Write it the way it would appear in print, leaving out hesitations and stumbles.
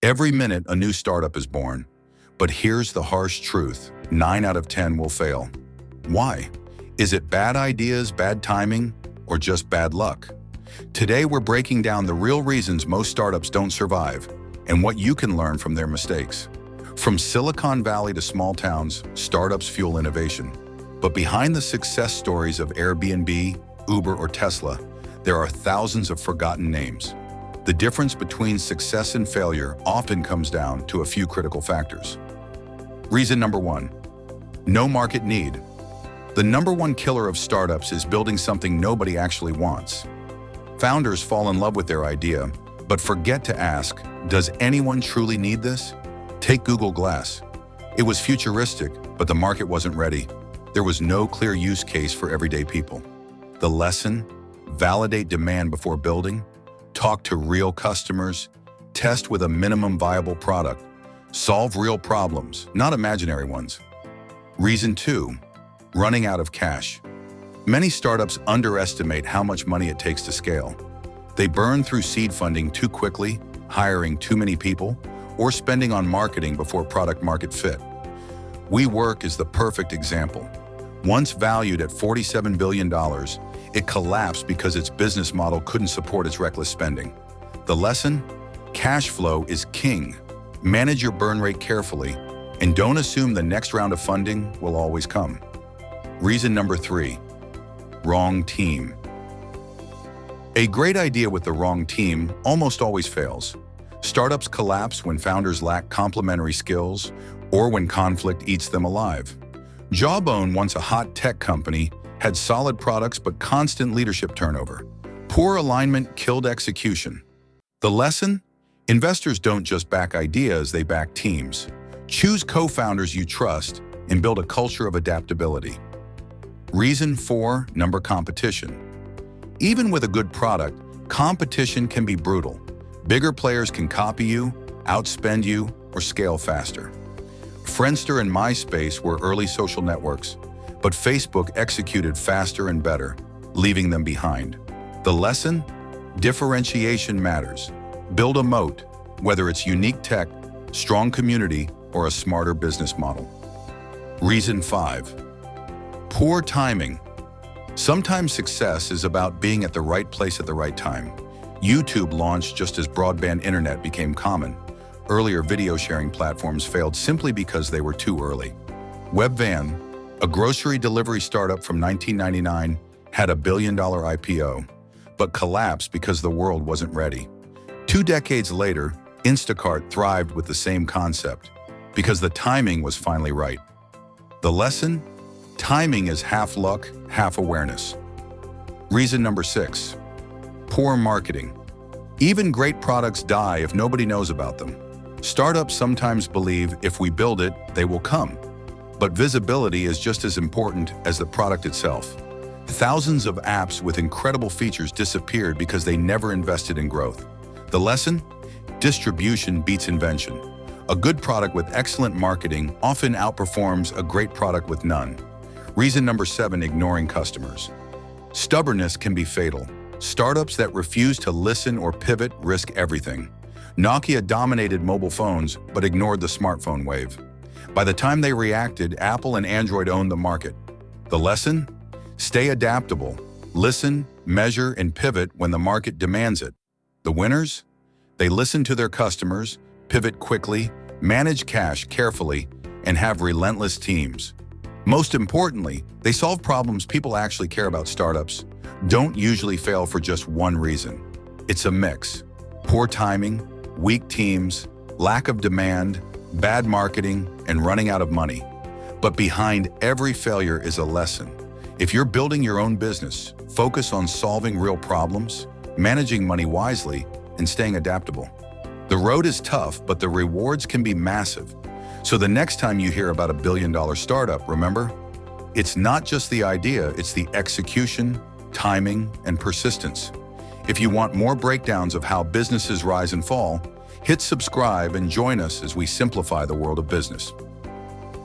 Every minute, a new startup is born. But here's the harsh truth: 9 out of 10 will fail. Why? Is it bad ideas, bad timing, or just bad luck? Today, we're breaking down the real reasons most startups don't survive and what you can learn from their mistakes. From Silicon Valley to small towns, startups fuel innovation. But behind the success stories of Airbnb, Uber, or Tesla, there are thousands of forgotten names. The difference between success and failure often comes down to a few critical factors. Reason number 1: no market need. The number one killer of startups is building something nobody actually wants. Founders fall in love with their idea, but forget to ask, does anyone truly need this? Take Google Glass. It was futuristic, but the market wasn't ready. There was no clear use case for everyday people. The lesson: validate demand before building, talk to real customers, test with a minimum viable product, solve real problems, not imaginary ones. Reason 2: running out of cash. Many startups underestimate how much money it takes to scale. They burn through seed funding too quickly, hiring too many people, or spending on marketing before product market fit. WeWork is the perfect example. Once valued at $47 billion, it collapsed because its business model couldn't support its reckless spending. The lesson: cash flow is king. Manage your burn rate carefully, and don't assume the next round of funding will always come. Reason number 3: wrong team. A great idea with the wrong team almost always fails. Startups collapse when founders lack complementary skills or when conflict eats them alive. Jawbone, once a hot tech company, had solid products but constant leadership turnover. Poor alignment killed execution. The lesson: investors don't just back ideas, they back teams. Choose co-founders you trust and build a culture of adaptability. Reason 4: number competition. Even with a good product, competition can be brutal. Bigger players can copy you, outspend you, or scale faster. Friendster and MySpace were early social networks, but Facebook executed faster and better, leaving them behind. The lesson: differentiation matters. Build a moat, whether it's unique tech, strong community, or a smarter business model. Reason 5: poor timing. Sometimes success is about being at the right place at the right time. YouTube launched just as broadband internet became common. Earlier video sharing platforms failed simply because they were too early. Webvan, a grocery delivery startup from 1999, had a billion-dollar IPO, but collapsed because the world wasn't ready. 2 decades later, Instacart thrived with the same concept, because the timing was finally right. The lesson: timing is half luck, half awareness. Reason number 6: poor marketing. Even great products die if nobody knows about them. Startups sometimes believe if we build it, they will come. But visibility is just as important as the product itself. Thousands of apps with incredible features disappeared because they never invested in growth. The lesson: distribution beats invention. A good product with excellent marketing often outperforms a great product with none. Reason number 7: ignoring customers. Stubbornness can be fatal. Startups that refuse to listen or pivot risk everything. Nokia dominated mobile phones but ignored the smartphone wave. By the time they reacted, Apple and Android owned the market. The lesson: stay adaptable. Listen, measure, and pivot when the market demands it. The winners? They listen to their customers, pivot quickly, manage cash carefully, and have relentless teams. Most importantly, they solve problems people actually care about. Startups don't usually fail for just one reason. It's a mix: poor timing, weak teams, lack of demand, bad marketing, and running out of money. But behind every failure is a lesson. If you're building your own business, focus on solving real problems, managing money wisely, and staying adaptable. The road is tough, but the rewards can be massive. So the next time you hear about a billion-dollar startup, remember, it's not just the idea, it's the execution, timing, and persistence. If you want more breakdowns of how businesses rise and fall, hit subscribe and join us as we simplify the world of business.